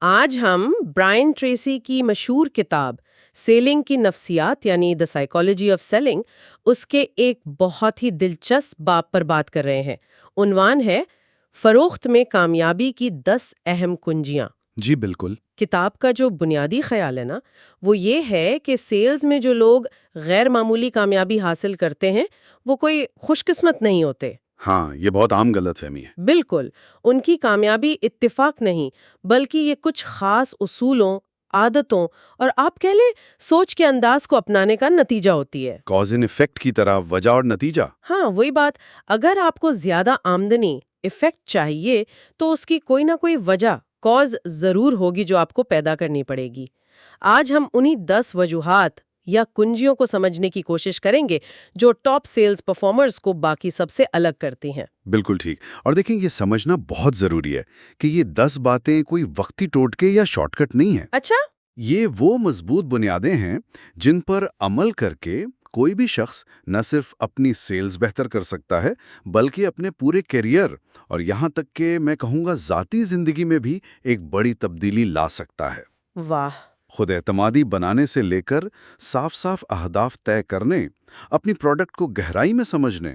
آج ہم Brian Tracy کی مشہور کتاب سیلنگ کی نفسیات یعنی دا سائیکالوجی آف سیلنگ اس کے ایک بہت ہی دلچسپ باب پر بات کر رہے ہیں۔ عنوان ہے فروخت میں کامیابی کی 10 اہم کنجیاں۔ جی بالکل۔ کتاب کا جو بنیادی خیال ہے نا وہ یہ ہے کہ سیلز میں جو لوگ غیر معمولی کامیابی حاصل کرتے ہیں وہ کوئی خوش قسمت نہیں ہوتے۔ ہاں، یہ بہت عام غلط فہمی ہے۔ بالکل، ان کی کامیابی اتفاق نہیں بلکہ یہ کچھ خاص اصولوں، عادتوں اور آپ کہہ لیں سوچ کے انداز کو اپنانے کا نتیجہ ہوتی ہے۔ کاز اینڈ ایفیکٹ کی طرح وجہ اور نتیجہ۔ ہاں وہی بات، اگر آپ کو زیادہ آمدنی ایفیکٹ چاہیے تو اس کی کوئی نہ کوئی وجہ کاز ضرور ہوگی جو آپ کو پیدا کرنی پڑے گی۔ آج ہم انہی 10 وجوہات یا کنجیوں کو سمجھنے کی کوشش کریں گے جو ٹاپ سیلز پرفارمرز کو باقی سب سے الگ کرتی ہیں۔ بالکل ٹھیک۔ اور دیکھیں یہ سمجھنا بہت ضروری ہے کہ یہ 10 باتیں کوئی وقتی ٹوٹکے یا شارٹ کٹ نہیں ہیں۔ اچھا، یہ وہ مضبوط بنیادیں ہیں جن پر عمل کر کے کوئی بھی شخص نہ صرف اپنی سیلز بہتر کر سکتا ہے بلکہ اپنے پورے کیریئر اور یہاں تک کہ میں کہوں گا ذاتی زندگی میں بھی ایک بڑی تبدیلی لا سکتا ہے۔ واہ، خود اعتمادی بنانے سے لے کر صاف صاف اہداف طے کرنے، اپنی پروڈکٹ کو گہرائی میں سمجھنے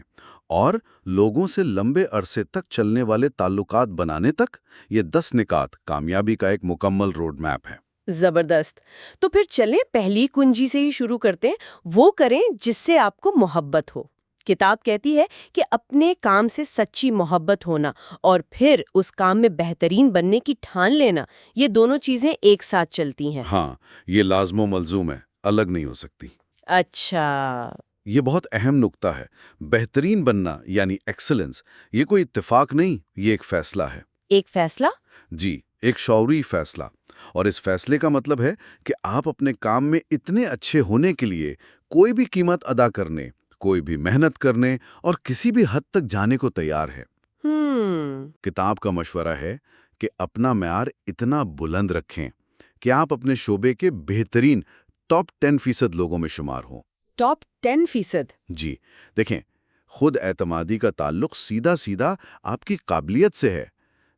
اور لوگوں سے لمبے عرصے تک چلنے والے تعلقات بنانے تک، یہ 10 نکات کامیابی کا ایک مکمل روڈ میپ ہے۔ زبردست۔ تو پھر چلیں پہلی کنجی سے ہی شروع کرتے ہیں، وہ کریں جس سے آپ کو محبت ہو۔ کتاب کہتی ہے کہ اپنے کام سے سچی محبت ہونا اور پھر اس کام میں بہترین بننے کی ٹھان لینا، یہ دونوں چیزیں ایک ساتھ چلتی ہیں۔ ہاں، یہ لازم و ملزوم ہے، الگ نہیں ہو سکتی۔ اچھا، یہ بہت اہم نکتہ ہے۔ بہترین بننا یعنی ایکسلنس، یہ کوئی اتفاق نہیں، یہ ایک فیصلہ ہے۔ ایک فیصلہ؟ جی، ایک شعوری فیصلہ۔ اور اس فیصلے کا مطلب ہے کہ آپ اپنے کام میں اتنے اچھے ہونے کے لیے کوئی بھی قیمت ادا کرنے، کوئی بھی محنت کرنے اور کسی بھی حد تک جانے کو تیار ہے۔ کتاب کا مشورہ ہے کہ اپنا معیار اتنا بلند رکھیں کہ آپ اپنے شعبے کے بہترین ٹاپ 10% لوگوں میں شمار ہوں۔ ٹاپ 10%؟ جی، دیکھیں، خود اعتمادی کا تعلق سیدھا سیدھا آپ کی قابلیت سے ہے۔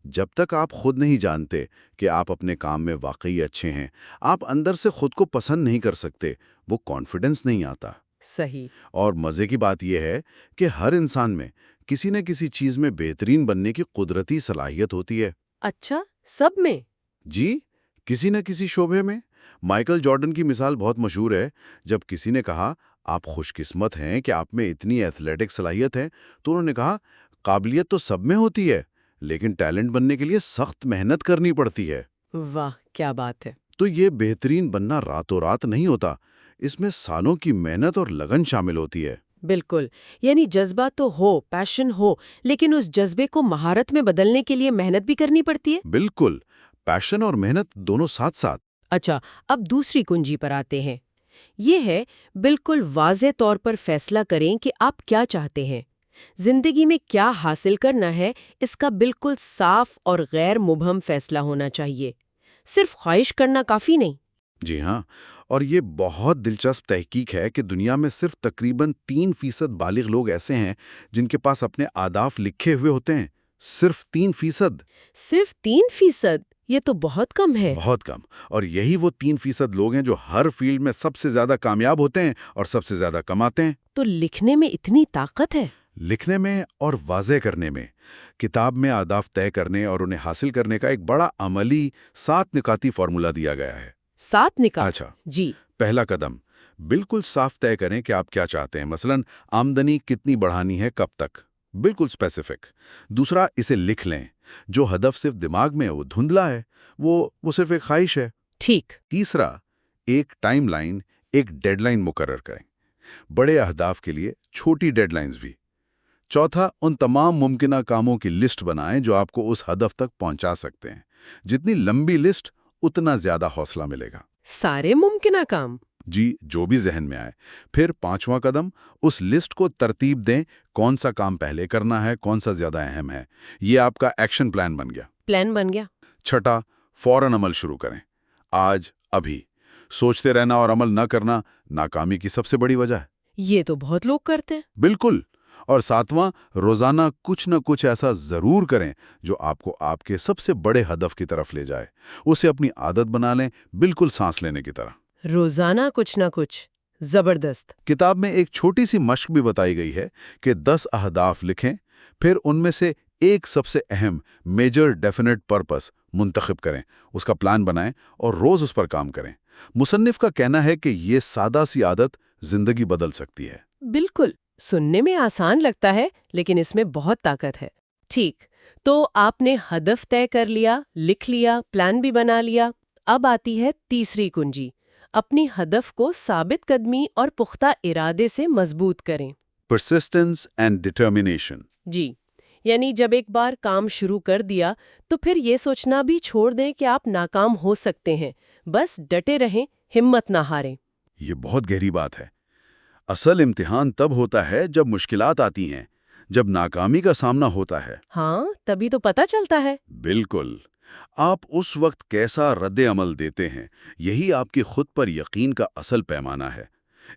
جب تک آپ خود نہیں جانتے کہ آپ اپنے کام میں واقعی اچھے ہیں، آپ اندر سے خود کو پسند نہیں کر سکتے، وہ کانفیڈنس نہیں آتا۔ صحیح۔ اور مزے کی بات یہ ہے کہ ہر انسان میں کسی نہ کسی چیز میں بہترین بننے کی قدرتی صلاحیت ہوتی ہے۔ اچھا، سب میں؟ جی، کسی نہ کسی شعبے میں۔ مائیکل جارڈن کی مثال بہت مشہور ہے۔ جب کسی نے کہا آپ خوش قسمت ہیں کہ آپ میں اتنی ایتھلیٹک صلاحیت ہے، تو انہوں نے کہا قابلیت تو سب میں ہوتی ہے لیکن ٹیلنٹ بننے کے لیے سخت محنت کرنی پڑتی ہے۔ واہ، کیا بات ہے۔ تو یہ بہترین بننا راتوں رات نہیں ہوتا، اس میں سالوں کی محنت اور لگن شامل ہوتی ہے۔ بالکل، یعنی جذبہ تو ہو، پیشن ہو، لیکن اس جذبے کو مہارت میں بدلنے کے لیے محنت بھی کرنی پڑتی ہے۔ بالکل، پیشن اور محنت دونوں ساتھ ساتھ۔ اچھا، اب دوسری کنجی پر آتے ہیں۔ یہ ہے بالکل واضح طور پر فیصلہ کریں کہ آپ کیا چاہتے ہیں، زندگی میں کیا حاصل کرنا ہے۔ اس کا بالکل صاف اور غیر مبہم فیصلہ ہونا چاہیے، صرف خواہش کرنا کافی نہیں۔ جی ہاں، اور یہ بہت دلچسپ تحقیق ہے کہ دنیا میں صرف تقریباً 3% بالغ لوگ ایسے ہیں جن کے پاس اپنے اہداف لکھے ہوئے ہوتے ہیں۔ صرف 3%۔ صرف 3%؟ یہ تو بہت کم ہے۔ بہت کم۔ اور یہی وہ 3% لوگ ہیں جو ہر فیلڈ میں سب سے زیادہ کامیاب ہوتے ہیں اور سب سے زیادہ کماتے ہیں۔ تو لکھنے میں اتنی طاقت ہے؟ لکھنے میں اور واضح کرنے میں۔ کتاب میں اہداف طے کرنے اور انہیں حاصل کرنے کا ایک بڑا عملی 7 نکاتی فارمولہ دیا گیا ہے۔ 7 نکات؟ اچھا جی۔ پہلا قدم، بالکل صاف طے کریں کہ آپ کیا چاہتے ہیں، مثلاً آمدنی کتنی بڑھانی ہے، کب تک، بالکل اسپیسیفک۔ دوسرا، اسے لکھ لیں۔ جو ہدف صرف دماغ میں ہے وہ دھندلا ہے، وہ صرف ایک خواہش ہے۔ ٹھیک۔ تیسرا، ایک ٹائم لائن، ایک ڈیڈ لائن مقرر کریں، بڑے اہداف کے لیے چھوٹی ڈیڈ لائنز بھی۔ چوتھا، ان تمام ممکنہ کاموں کی لسٹ بنائیں جو آپ کو اس ہدف تک پہنچا سکتے ہیں۔ جتنی لمبی لسٹ اتنا زیادہ حوصلہ ملے گا۔ سارے ممکنہ کام؟ جی، جو بھی ذہن میں آئے۔ پھر 5واں قدم، اس لسٹ کو ترتیب دیں، کون سا کام پہلے کرنا ہے، کون سا زیادہ اہم ہے۔ یہ آپ کا ایکشن پلان بن گیا۔ پلان بن گیا۔ چھٹا، فوراً عمل شروع کریں، آج، ابھی۔ سوچتے رہنا اور عمل نہ کرنا ناکامی کی سب سے بڑی وجہ ہے۔ یہ تو بہت لوگ کرتے ہیں۔ بالکل، اور ساتواں، روزانہ کچھ نہ کچھ ایسا ضرور کریں جو آپ کو آپ کے سب سے بڑے ہدف کی طرف لے جائے. اسے اپنی عادت بنا لیں، بالکل سانس لینے کی طرح. روزانہ کچھ نہ کچھ. زبردست. کتاب میں ایک چھوٹی سی مشق بھی بتائی گئی ہے کہ 10 اہداف لکھیں، پھر ان میں سے ایک سب سے اہم میجر ڈیفینٹ پرپس منتخب کریں، اس کا پلان بنائیں اور روز اس پر کام کریں. مصنف کا کہنا ہے کہ یہ سادہ سی عادت زندگی بدل سکتی ہے. بالکل. سننے میں آسان لگتا ہے لیکن اس میں بہت طاقت ہے. ٹھیک، تو آپ نے ہدف طے کر لیا، لکھ لیا، پلان بھی بنا لیا. اب آتی ہے تیسری کنجی، اپنی ہدف کو ثابت قدمی اور پختہ ارادے سے مضبوط کریں. Persistence and determination. جی، یعنی جب ایک بار کام شروع کر دیا تو پھر یہ سوچنا بھی چھوڑ دیں کہ آپ ناکام ہو سکتے ہیں. بس ڈٹے رہیں، ہمت نہ ہاریں. یہ بہت گہری بات ہے. اصل امتحان تب ہوتا ہے جب مشکلات آتی ہیں، جب ناکامی کا سامنا ہوتا ہے. ہاں، تبھی تو پتہ چلتا ہے. بالکل. آپ اس وقت کیسا رد عمل دیتے ہیں، یہی آپ کی خود پر یقین کا اصل پیمانہ ہے.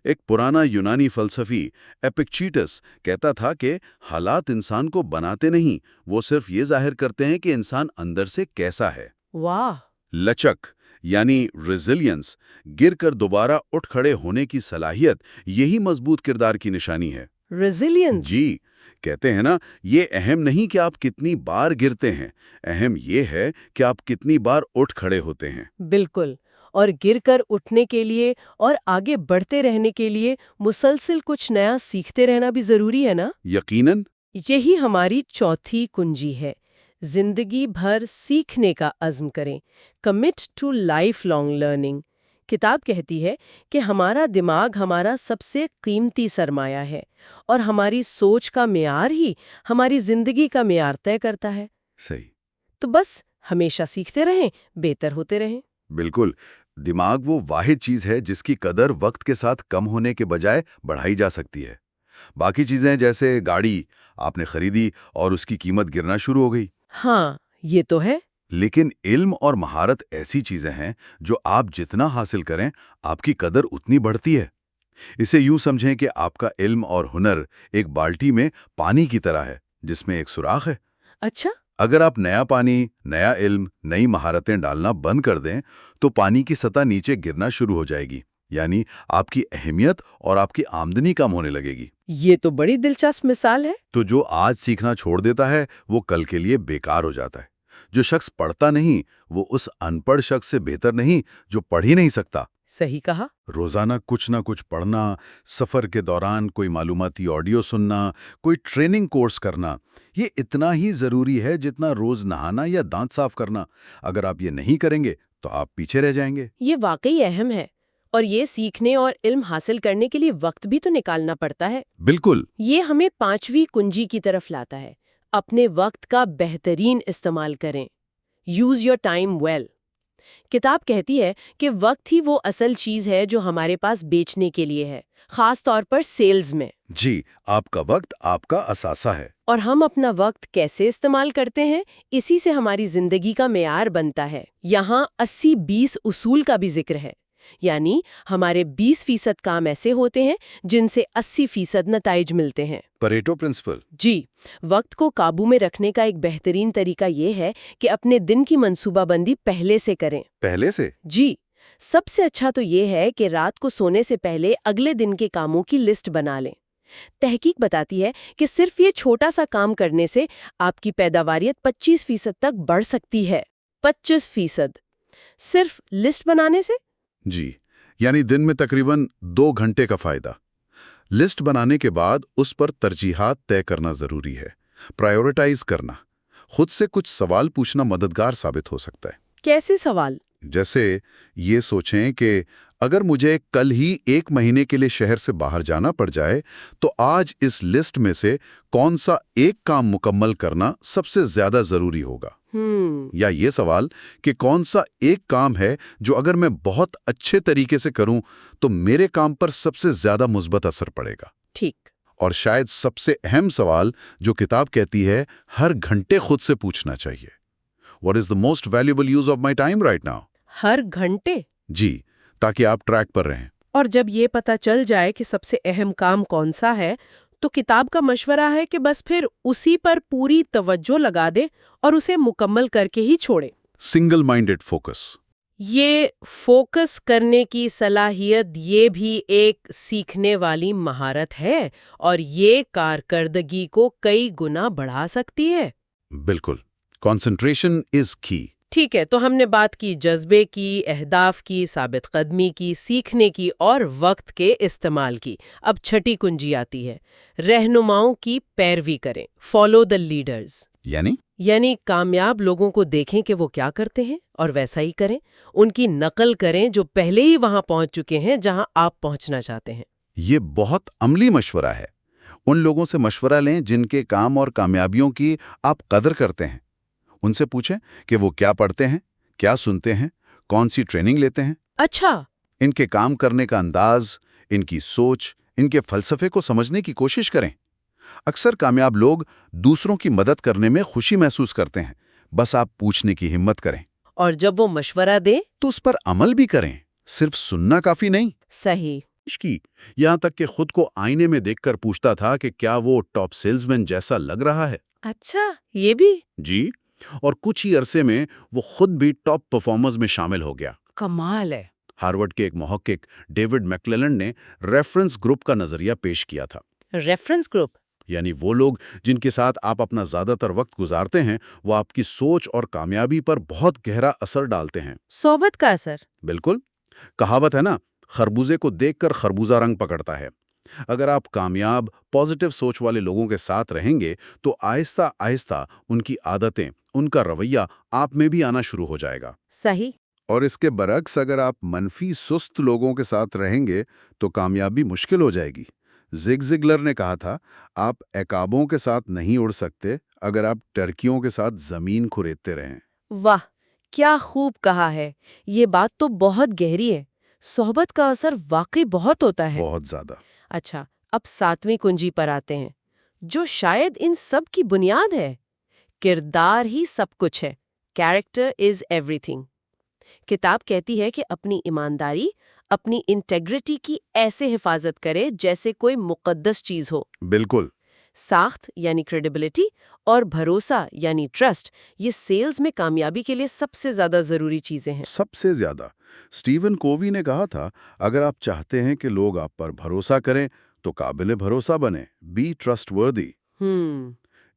ایک پرانا یونانی فلسفی ایپکچیٹس کہتا تھا کہ حالات انسان کو بناتے نہیں، وہ صرف یہ ظاہر کرتے ہیں کہ انسان اندر سے کیسا ہے. واہ. لچک یعنی ریزیلینس، گر کر دوبارہ اٹھ کھڑے ہونے کی صلاحیت، یہی مضبوط کردار کی نشانی ہے. ریزیلینس. جی، کہتے ہیں نا، یہ اہم نہیں کہ آپ کتنی بار گرتے ہیں، اہم یہ ہے کہ آپ کتنی بار اٹھ کھڑے ہوتے ہیں. بالکل. اور گر کر اٹھنے کے لیے اور آگے بڑھتے رہنے کے لیے مسلسل کچھ نیا سیکھتے رہنا بھی ضروری ہے نا؟ یقیناً. یہی ہماری چوتھی کنجی ہے. زندگی بھر سیکھنے کا عزم کریں. Commit to lifelong learning. کتاب کہتی ہے کہ ہمارا دماغ ہمارا سب سے قیمتی سرمایہ ہے اور ہماری سوچ کا معیار ہی ہماری زندگی کا معیار طے کرتا ہے. صحیح. تو بس ہمیشہ سیکھتے رہیں، بہتر ہوتے رہیں. بالکل. دماغ وہ واحد چیز ہے جس کی قدر وقت کے ساتھ کم ہونے کے بجائے بڑھائی جا سکتی ہے. باقی چیزیں جیسے گاڑی آپ نے خریدی اور اس کی قیمت گرنا شروع ہو گئی. ہاں، یہ تو ہے. لیکن علم اور مہارت ایسی چیزیں ہیں جو آپ جتنا حاصل کریں آپ کی قدر اتنی بڑھتی ہے. اسے یوں سمجھیں کہ آپ کا علم اور ہنر ایک بالٹی میں پانی کی طرح ہے جس میں ایک سوراخ ہے. اچھا. اگر آپ نیا پانی، نیا علم، نئی مہارتیں ڈالنا بند کر دیں تو پانی کی سطح نیچے گرنا شروع ہو جائے گی، یعنی آپ کی اہمیت اور آپ کی آمدنی کم ہونے لگے گی. یہ تو بڑی دلچسپ مثال ہے. تو جو آج سیکھنا چھوڑ دیتا ہے وہ کل کے لیے بیکار ہو جاتا ہے. جو شخص پڑھتا نہیں وہ اس ان پڑھ شخص سے بہتر نہیں جو پڑھ ہی نہیں سکتا. صحیح کہا. روزانہ کچھ نہ کچھ پڑھنا، سفر کے دوران کوئی معلوماتی آڈیو سننا، کوئی ٹریننگ کورس کرنا، یہ اتنا ہی ضروری ہے جتنا روز نہانا یا دانت صاف کرنا. اگر آپ یہ نہیں کریں گے تو آپ پیچھے رہ جائیں گے. یہ واقعی اہم ہے. اور یہ سیکھنے اور علم حاصل کرنے کے لیے وقت بھی تو نکالنا پڑتا ہے. بالکل. یہ ہمیں پانچویں کنجی کی طرف لاتا ہے. اپنے وقت کا بہترین استعمال کریں. Use your time well. کتاب کہتی ہے کہ وقت ہی وہ اصل چیز ہے جو ہمارے پاس بیچنے کے لیے ہے، خاص طور پر سیلز میں. جی، آپ کا وقت آپ کا اثاثہ ہے. اور ہم اپنا وقت کیسے استعمال کرتے ہیں، اسی سے ہماری زندگی کا معیار بنتا ہے. یہاں 80-20 اصول کا بھی ذکر ہے. یعنی ہمارے 20% کام ایسے ہوتے ہیں جن سے 80% نتائج ملتے ہیں. Pareto principal. جی، وقت کو قابو میں رکھنے کا ایک بہترین طریقہ یہ ہے کہ اپنے دن کی منصوبہ بندی پہلے سے کریں. پہلے سے؟ جی، سب سے اچھا تو یہ ہے کہ رات کو سونے سے پہلے اگلے دن کے کاموں کی لسٹ بنا لیں. تحقیق بتاتی ہے کہ صرف یہ چھوٹا سا کام کرنے سے آپ کی پیداواریت 25% تک بڑھ سکتی ہے. 25%! صرف لسٹ بنانے سے؟ جی، یعنی دن میں تقریباً 2 گھنٹے کا فائدہ. لسٹ بنانے کے بعد اس پر ترجیحات طے کرنا ضروری ہے. پرائیورٹائز کرنا. خود سے کچھ سوال پوچھنا مددگار ثابت ہو سکتا ہے. کیسے سوال؟ جیسے یہ سوچیں کہ اگر مجھے کل ہی 1 مہینے کے لیے شہر سے باہر جانا پڑ جائے تو آج اس لسٹ میں سے کون سا ایک کام مکمل کرنا سب سے زیادہ ضروری ہوگا. یا یہ سوال کہ کون سا ایک کام ہے جو اگر میں بہت اچھے طریقے سے کروں تو میرے کام پر سب سے زیادہ مثبت اثر پڑے گا. ٹھیک. اور شاید سب سے اہم سوال جو کتاب کہتی ہے ہر گھنٹے خود سے پوچھنا چاہیے. What is the most valuable use of my time right now? ہر گھنٹے؟ جی، تاکہ آپ ٹریک پر رہیں. اور جب یہ پتہ چل جائے کہ سب سے اہم کام کون سا ہے تو کتاب کا مشورہ ہے کہ بس پھر اسی پر پوری توجہ لگا دیں اور اسے مکمل کر کے ہی چھوڑیں۔ Single minded focus. یہ فوکس کرنے کی صلاحیت یہ بھی ایک سیکھنے والی مہارت ہے اور یہ کارکردگی کو کئی گنا بڑھا سکتی ہے۔ بالکل، کنسنٹریشن از کی۔ ٹھیک ہے، تو ہم نے بات کی جذبے کی، اہداف کی، ثابت قدمی کی، سیکھنے کی اور وقت کے استعمال کی۔ اب چھٹی کنجی آتی ہے، رہنماؤں کی پیروی کریں، فالو دا لیڈرز۔ یعنی کامیاب لوگوں کو دیکھیں کہ وہ کیا کرتے ہیں اور ویسا ہی کریں، ان کی نقل کریں جو پہلے ہی وہاں پہنچ چکے ہیں جہاں آپ پہنچنا چاہتے ہیں۔ یہ بہت عملی مشورہ ہے۔ ان لوگوں سے مشورہ لیں جن کے کام اور کامیابیوں کی آپ قدر کرتے ہیں۔ ان سے پوچھیں کہ وہ کیا پڑھتے ہیں، کیا سنتے ہیں، کون سی ٹریننگ لیتے ہیں۔ اچھا، ان کے کام کرنے کا انداز، ان کی سوچ، ان کے فلسفے کو سمجھنے کی کوشش کریں۔ اکثر کامیاب لوگ دوسروں کی مدد کرنے میں خوشی محسوس کرتے ہیں، بس آپ پوچھنے کی ہمت کریں۔ اور جب وہ مشورہ دیں تو اس پر عمل بھی کریں، صرف سننا کافی نہیں۔ صحیح۔ کی یہاں تک کہ خود کو آئینے میں دیکھ کر پوچھتا تھا کہ کیا وہ ٹاپ سیلز مین جیسا لگ رہا ہے۔ اچھا، یہ بھی؟ جی، اور کچھ ہی عرصے میں وہ خود بھی ٹاپ پرفارمرز میں شامل ہو گیا۔ کمال ہے۔ ہارورڈ کے ایک محقق ڈیوڈ میکلیلینڈ نے ریفرنس گروپ کا نظریہ پیش کیا تھا۔ Reference group? یعنی وہ لوگ جن کے ساتھ آپ اپنا زیادہ تر وقت گزارتے ہیں وہ آپ کی سوچ اور کامیابی پر بہت گہرا اثر ڈالتے ہیں۔ صحبت کا اثر؟ بالکل، کہاوت ہے نا، خربوزے کو دیکھ کر خربوزہ رنگ پکڑتا ہے۔ اگر آپ کامیاب، پازیٹیو سوچ والے لوگوں کے ساتھ رہیں گے تو آہستہ آہستہ ان کی عادتیں، ان کا رویہ آپ میں بھی آنا شروع ہو جائے گا۔ صحیح۔ اور اس کے برعکس اگر آپ منفی سست لوگوں کے ساتھ رہیں گے تو کامیابی مشکل ہو جائے گی۔ زگ زگلر نے کہا تھا، آپ عقابوں کے ساتھ نہیں اڑ سکتے اگر آپ ٹرکیوں کے ساتھ زمین کھریدتے رہیں۔ واہ، کیا خوب کہا ہے۔ یہ بات تو بہت گہری ہے۔ صحبت کا اثر واقعی بہت ہوتا ہے۔ بہت زیادہ۔ اچھا، اب 7ویں کنجی پر آتے ہیں، جو شاید ان سب کی بنیاد ہے۔ کردار ہی سب کچھ ہے۔ Character is every thing. کتاب کہتی ہے کہ اپنی ایمانداری، اپنی انٹیگریٹی کی ایسے حفاظت کرے جیسے کوئی مقدس چیز ہو۔ بالکل۔ ساخت یعنی کریڈیبلٹی اور بھروسہ یعنی ٹرسٹ، یہ سیلز میں کامیابی کے لیے سب سے زیادہ ضروری چیزیں ہیں۔ سب سے زیادہ۔ سٹیون کووی نے کہا تھا، اگر آپ چاہتے ہیں کہ لوگ آپ پر بھروسہ کریں تو قابل بھروسہ بنیں، بی ٹرسٹ وردی۔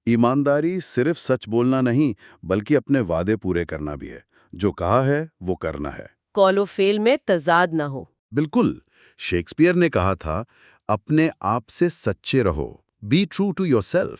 ایمانداری صرف سچ بولنا نہیں بلکہ اپنے وعدے پورے کرنا بھی ہے۔ جو کہا ہے وہ کرنا ہے۔ قول و فعل میں تضاد نہ ہو۔ بالکل۔ شیکسپیئر نے کہا تھا، اپنے آپ سے سچے رہو، be true to yourself.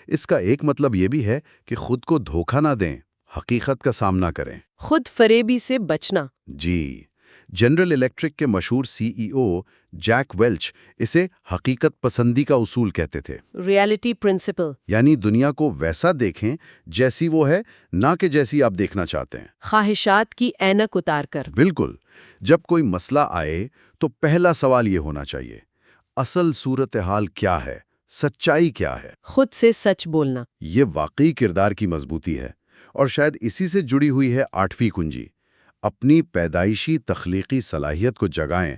اس کا ایک مطلب یہ بھی ہے کہ خود کو دھوکہ نہ دیں، حقیقت کا سامنا کریں۔ خود فریبی سے بچنا۔ جی، جنرل الیکٹرک کے مشہور سی ای او جیک ویلچ اسے حقیقت پسندی کا اصول کہتے تھے۔ Reality principle. یعنی دنیا کو ویسا دیکھیں جیسی وہ ہے، نہ کہ جیسی آپ دیکھنا چاہتے ہیں۔ خواہشات کی اینک اتار کر۔ بالکل۔ جب کوئی مسئلہ آئے تو پہلا سوال یہ ہونا چاہیے، اصل صورتحال کیا ہے، سچائی کیا ہے۔ خود سے سچ بولنا۔ یہ واقعی کردار کی مضبوطی ہے، اور شاید اسی سے جڑی ہوئی ہے 8ویں کنجی، اپنی پیدائشی تخلیقی صلاحیت کو جگائیں،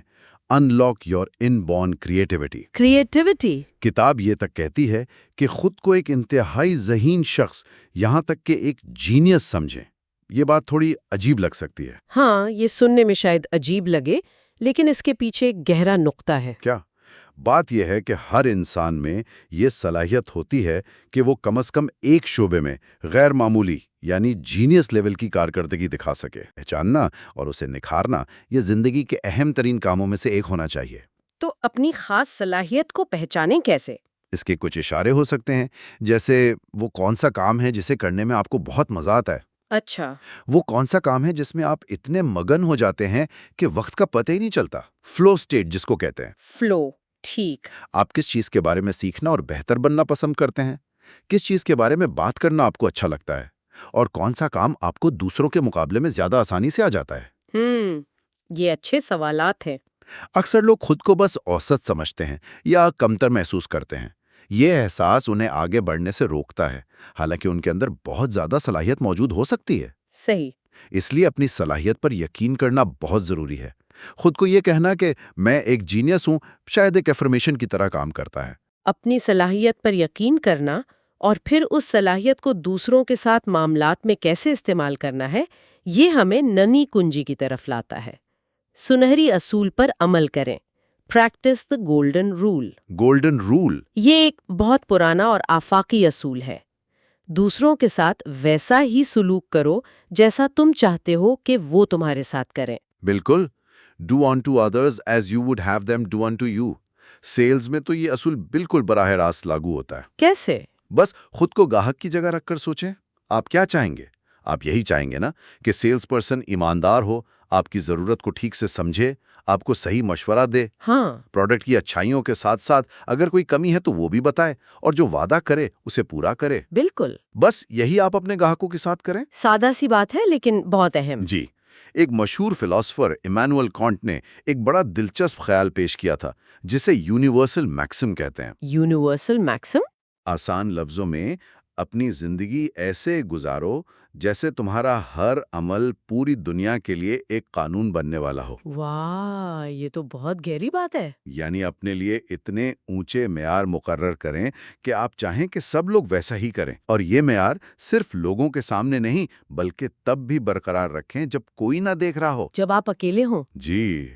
unlock your inborn creativity. Creativity. کتاب یہ تک کہتی ہے کہ خود کو ایک انتہائی ذہین شخص، یہاں تک کہ ایک جینیس سمجھیں۔ یہ بات تھوڑی عجیب لگ سکتی ہے۔ ہاں، یہ سننے میں شاید عجیب لگے، لیکن اس کے پیچھے ایک گہرا نقطہ ہے۔ کیا؟ بات یہ ہے کہ ہر انسان میں یہ صلاحیت ہوتی ہے کہ وہ کم از کم ایک شعبے میں غیر معمولی یعنی جینیس لیول کی کارکردگی دکھا سکے۔ پہچاننا اور اسے نکھارنا یہ زندگی کے اہم ترین کاموں میں سے ایک ہونا چاہیے۔ تو اپنی خاص صلاحیت کو پہچانیں کیسے؟ اس کے کچھ اشارے ہو سکتے ہیں، جیسے وہ کون سا کام ہے جسے کرنے میں آپ کو بہت مزہ آتا ہے۔ اچھا۔ وہ کون سا کام ہے جس میں آپ اتنے مگن ہو جاتے ہیں کہ وقت کا پتہ ہی نہیں چلتا، فلو سٹیٹ جس کو کہتے ہیں۔ فلو، ٹھیک۔ آپ کس چیز کے بارے میں سیکھنا اور بہتر بننا پسند کرتے ہیں؟ کس چیز کے بارے میں بات کرنا آپ کو اچھا لگتا ہے؟ اور کون سا کام آپ کو دوسروں کے مقابلے میں زیادہ آسانی سے آ جاتا ہے؟ یہ اچھے سوالات ہیں۔ اکثر لوگ خود کو بس اوسط سمجھتے ہیں یا کمتر محسوس کرتے ہیں۔ یہ احساس انہیں آگے بڑھنے سے روکتا ہے، حالانکہ ان کے اندر بہت زیادہ صلاحیت موجود ہو سکتی ہے۔ صحیح۔ اس لیے اپنی صلاحیت پر یقین کرنا بہت ضروری ہے۔ خود کو یہ کہنا کہ میں ایک جینیس ہوں شاید ایک افرمیشن کی طرح کام کرتا ہے۔ اپنی صلاحیت پر یقین کرنا اور پھر اس صلاحیت کو دوسروں کے ساتھ معاملات میں کیسے استعمال کرنا ہے، یہ ہمیں ننی کنجی کی طرف لاتا ہے۔ سنہری اصول پر عمل کریں، practice the golden rule. Golden rule? یہ ایک بہت پرانا اور آفاقی اصول ہے۔ دوسروں کے ساتھ ویسا ہی سلوک کرو جیسا تم چاہتے ہو کہ وہ تمہارے ساتھ کریں۔ بالکل، do unto others as you would have them do unto you۔ Sales میں تو یہ اصول بالکل براہ راست لاگو ہوتا ہے۔ کیسے؟ بس خود کو گاہک کی جگہ رکھ کر سوچیں، آپ کیا چاہیں گے؟ آپ یہی چاہیں گے نا کہ سیلز پرسن ایماندار ہو، آپ کی ضرورت کو ٹھیک سے سمجھے، آپ کو صحیح مشورہ دے، ہاں، پروڈکٹ کی اچھائیوں کے ساتھ ساتھ اگر کوئی کمی ہے تو وہ بھی بتائے، اور جو وعدہ کرے اسے پورا کرے۔ بالکل۔ بس یہی آپ اپنے گاہکوں کے ساتھ کریں۔ سادہ سی بات ہے لیکن بہت اہم۔ جی، ایک مشہور فلاسفر ایمانوئل کانٹ نے ایک بڑا دلچسپ خیال پیش کیا تھا جسے یونیورسل میکسم کہتے ہیں۔ Universal maxim? آسان لفظوں میں، اپنی زندگی ایسے گزارو جیسے تمہارا ہر عمل پوری دنیا کے لیے ایک قانون بننے والا ہو۔ واہ، یہ تو بہت گہری بات ہے۔ یعنی اپنے لیے اتنے اونچے معیار مقرر کریں کہ آپ چاہیں کہ سب لوگ ویسا ہی کریں، اور یہ معیار صرف لوگوں کے سامنے نہیں بلکہ تب بھی برقرار رکھیں جب کوئی نہ دیکھ رہا ہو۔ جب آپ اکیلے ہوں؟ جی،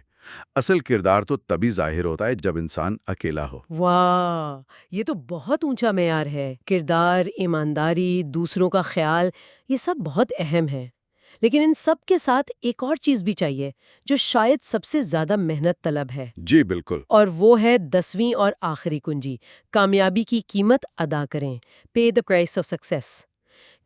اصل کردار تو تبھی ظاہر ہوتا ہے جب انسان اکیلا ہو۔ واہ، یہ تو بہت اونچا معیار ہے۔ کردار، ایمانداری، دوسروں کا خیال، یہ سب بہت اہم ہے۔ لیکن ان سب کے ساتھ ایک اور چیز بھی چاہیے جو شاید سب سے زیادہ محنت طلب ہے، جی بالکل۔ اور وہ ہے 10ویں اور آخری کنجی، کامیابی کی قیمت ادا کریں، پے دی پرائس آف سکسیس۔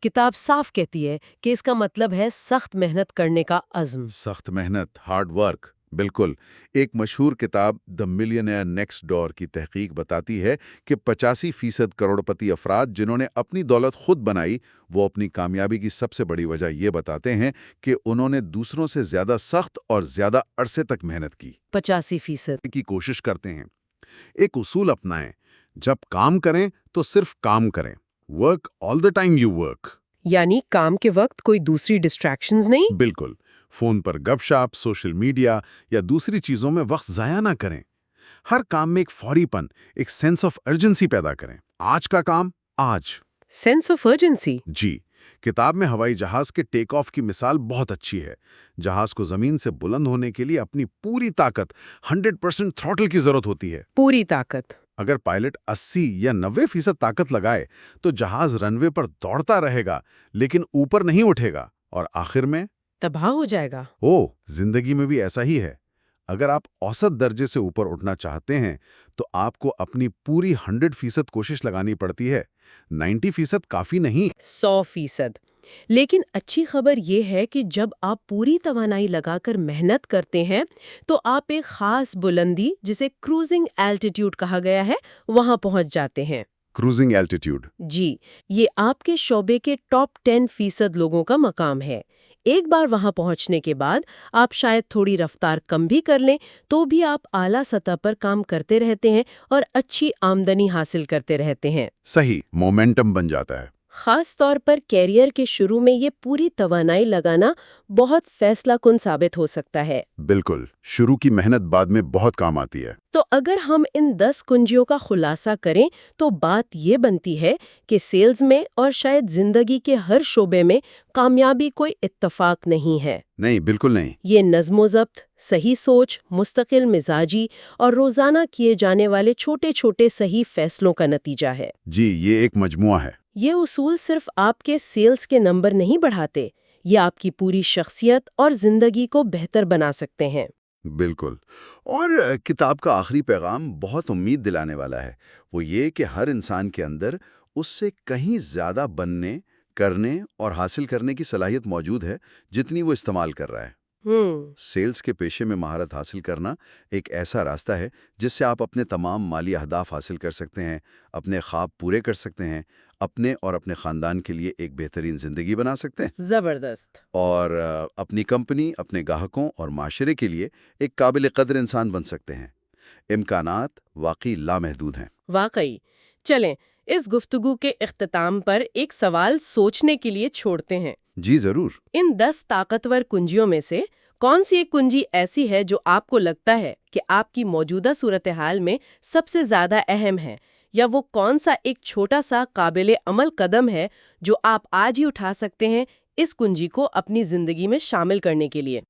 کتاب صاف کہتی ہے کہ اس کا مطلب ہے سخت محنت کرنے کا عزم۔ سخت محنت، ہارڈ ورک، بالکل۔ ایک مشہور کتاب دی ملینئر نیکسٹ ڈور کی تحقیق بتاتی ہے کہ 85% کروڑپتی افراد جنہوں نے اپنی دولت خود بنائی، وہ اپنی کامیابی کی سب سے بڑی وجہ یہ بتاتے ہیں کہ انہوں نے دوسروں سے زیادہ سخت اور زیادہ عرصے تک محنت کی۔ 85% کی کوشش کرتے ہیں۔ ایک اصول اپنائیں، جب کام کریں تو صرف کام کریں۔ Work all the time you work. یعنی کام کے وقت کوئی دوسری ڈسٹریکشنز نہیں؟ بالکل، فون پر گپ شپ، سوشل میڈیا یا دوسری چیزوں میں وقت ضائع نہ کریں۔ ہر کام میں ایک فوری پن، ایک سینس آف ارجنسی پیدا کریں۔ آج کا کام آج۔ Sense of urgency? جی، کتاب میں ہوائی جہاز کے ٹیک آف کی مثال بہت اچھی ہے۔ جہاز کو زمین سے بلند ہونے کے لیے اپنی پوری طاقت 100% تھروٹل کی ضرورت ہوتی ہے۔ پوری طاقت؟ اگر پائلٹ 80 یا 90% طاقت لگائے تو جہاز رن وے پر دوڑتا رہے گا لیکن اوپر نہیں اٹھے گا، اور آخر میں تباہ ہو جائے گا۔ زندگی میں بھی ایسا ہی ہے۔ اگر آپ اوسط درجے سے اوپر اٹھنا چاہتے ہیں تو آپ کو اپنی پوری 100% کوشش لگانی پڑتی ہے، 90% کافی نہیں۔ 100%۔ لیکن اچھی خبر یہ ہے کہ جب آپ پوری توانائی لگا کر محنت کرتے ہیں تو آپ ایک خاص بلندی، جسے کروزنگ ایلٹیٹیوڈ کہا گیا ہے، وہاں پہنچ جاتے ہیں۔ کروزنگ ایلٹیٹیوڈ؟ جی، یہ آپ کے شعبے کے ٹاپ 10% لوگوں کا مقام ہے۔ ایک بار وہاں پہنچنے کے بعد آپ شاید تھوڑی رفتار کم بھی کر لیں تو بھی آپ اعلیٰ سطح پر کام کرتے رہتے ہیں اور اچھی آمدنی حاصل کرتے رہتے ہیں۔ صحیح، مومنٹم بن جاتا ہے۔ خاص طور پر کیریئر کے شروع میں یہ پوری توانائی لگانا بہت فیصلہ کن ثابت ہو سکتا ہے۔ بالکل، شروع کی محنت بعد میں بہت کام آتی ہے۔ تو اگر ہم ان 10 کنجیوں کا خلاصہ کریں تو بات یہ بنتی ہے کہ سیلز میں اور شاید زندگی کے ہر شعبے میں کامیابی کوئی اتفاق نہیں ہے۔ نہیں، بالکل نہیں۔ یہ نظم و ضبط، صحیح سوچ، مستقل مزاجی اور روزانہ کیے جانے والے چھوٹے چھوٹے صحیح فیصلوں کا نتیجہ ہے۔ جی، یہ ایک مجموعہ ہے۔ یہ اصول صرف آپ کے سیلز کے نمبر نہیں بڑھاتے، یہ آپ کی پوری شخصیت اور زندگی کو بہتر بنا سکتے ہیں۔ بالکل۔ اور کتاب کا آخری پیغام بہت امید دلانے والا ہے۔ وہ یہ کہ ہر انسان کے اندر اس سے کہیں زیادہ بننے، کرنے اور حاصل کرنے کی صلاحیت موجود ہے جتنی وہ استعمال کر رہا ہے۔ سیلز کے پیشے میں مہارت حاصل کرنا ایک ایسا راستہ ہے جس سے آپ اپنے تمام مالی اہداف حاصل کر سکتے ہیں، اپنے خواب پورے کر سکتے ہیں، اپنے اور اپنے خاندان کے لیے ایک بہترین زندگی بنا سکتے ہیں، زبردست۔ اور اپنی کمپنی، اپنے گاہکوں اور معاشرے کے لیے ایک قابل قدر انسان بن سکتے ہیں۔ امکانات واقعی لامحدود ہیں۔ واقعی۔ چلیں اس گفتگو کے اختتام پر ایک سوال سوچنے کے لیے چھوڑتے ہیں۔ جی ضرور۔ ان 10 طاقتور کنجیوں میں سے کون سی ایک کنجی ایسی ہے جو آپ کو لگتا ہے کہ آپ کی موجودہ صورتحال میں سب سے زیادہ اہم ہے، یا وہ کون سا ایک چھوٹا سا قابل عمل قدم ہے جو آپ آج ہی اٹھا سکتے ہیں اس کنجی کو اپنی زندگی میں شامل کرنے کے لیے؟